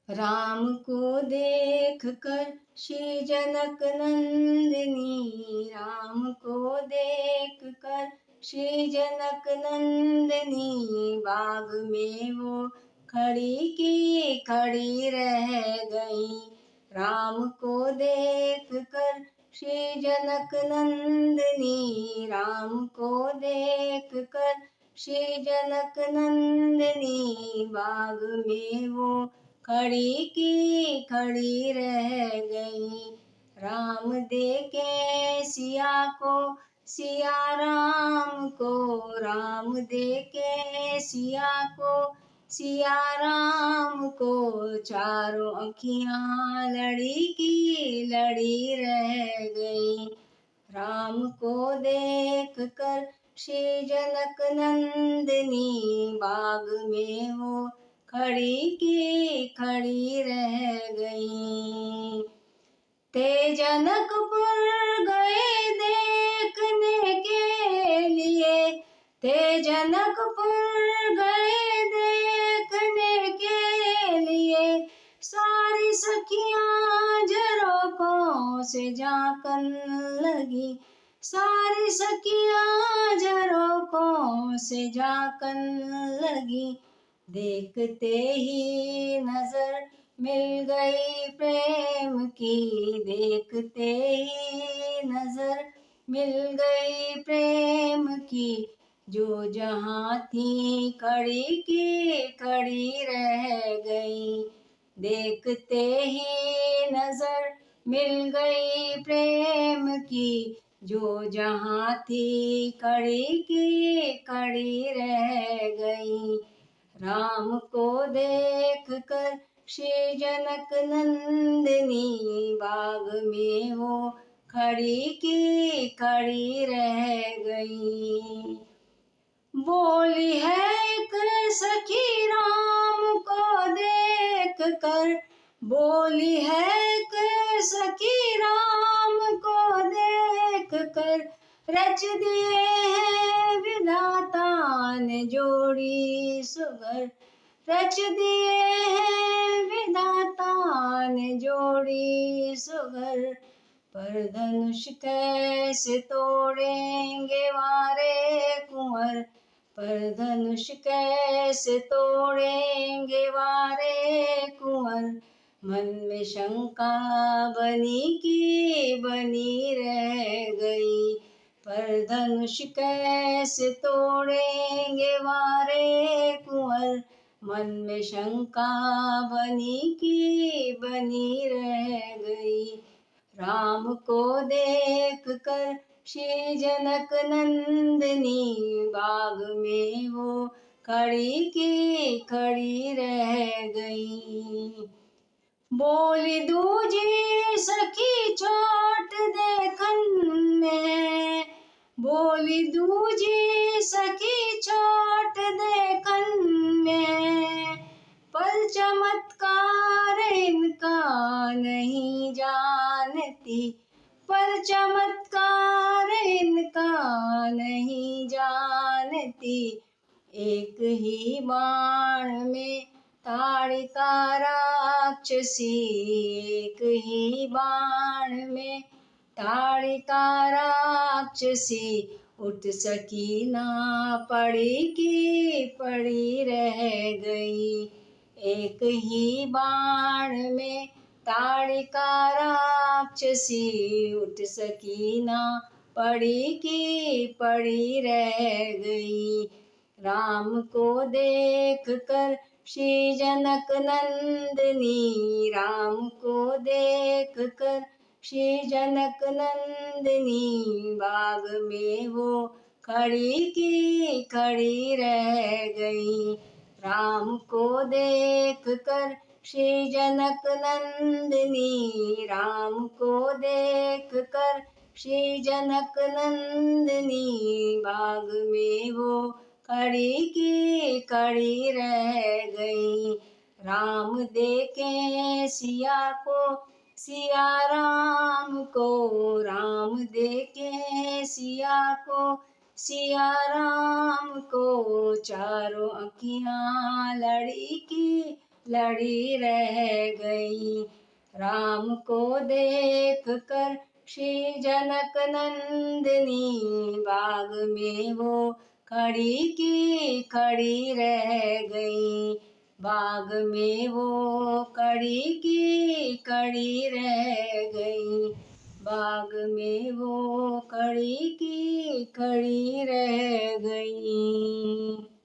राम को देख कर श्री जनक नंदिनी, राम को देख कर श्री जनक नंदिनी, बाग में वो खड़ी की खड़ी रह गई। राम को देख कर श्री जनक नंदिनी, राम को देख कर श्री जनक नंदिनी, बाग में वो खड़ी की खड़ी रह गई। राम देखे सिया को सिया राम को, राम देखे सिया को सिया राम को, चारों अखियां लड़ी की लड़ी रह गई। राम को देख कर श्री जनक नंदिनी, बाग में वो खड़ी की खड़ी रह गई। ते जनकपुर गए देखने के लिए, ते जनकपुर गए देखने के लिए, सारी सखियां झरोखों से झांकन लगी, सारी सखियां झरोखों से झांकन लगी। देखते ही नजर मिल गई प्रेम की, देखते ही नजर मिल गई प्रेम की, जो जहाँ थी खड़ी की खड़ी रह गई। देखते ही नजर मिल गई प्रेम की, जो जहाँ थी खड़ी की खड़ी रह गई। राम को देख कर श्री जनक नंदिनी, बाग में वो खड़ी की खड़ी रह गई। बोली है एक सखी राम को देख कर, बोली है एक सखी राम को देख कर, रच दिए हैं विधाता ने जोड़ी सुगर, रच दिए हैं विधाता ने जोड़ी सुगर। पर धनुष कैसे तोड़ेंगे वारे कुंवर, पर धनुष कैसे तोड़ेंगे वारे कुंवर, मन में शंका बनी की बनी रह गई। पर धनुष कैसे तोड़ेंगे वारे कुंवर, मन में शंका बनी की बनी रह गई। राम को देख कर श्री जनक नंदिनी, बाग में वो खड़ी की खड़ी रह गई। बोली दूजी सखी चोट देखन में, बोली दूजी सखी चोट देखन में, पर चमत्कार इनका नहीं जानती, पर चमत्कार इनका नहीं जानती। एक ही बाण में ताड़िका राक्षसी, एक ही बाण में ताड़िका राक्षसी, उठ सकी ना पड़ी की पड़ी रह गई। एक ही बाण में ताड़िका राक्षसी, उठ सकी ना पड़ी की पड़ी रह गई। राम को देख कर श्री जनक नंदिनी, राम को देख कर श्री जनक नंदिनी, बाग में वो खड़ी की खड़ी रह गई। राम को देख कर श्री जनक नंदिनी, राम को देख कर श्री जनक नंदिनी, बाग में वो खड़ी की खड़ी रह गई। राम देखे सिया को सिया राम को, राम देखे सिया को सिया राम को, चारों अखियां लड़ी की लड़ी रह गई। राम को देख कर श्री जनक नंदिनी बाग में वो खड़ी की खड़ी रह गई। बाग में वो खड़ी की खड़ी रह गई। बाग में वो खड़ी की खड़ी रह गई।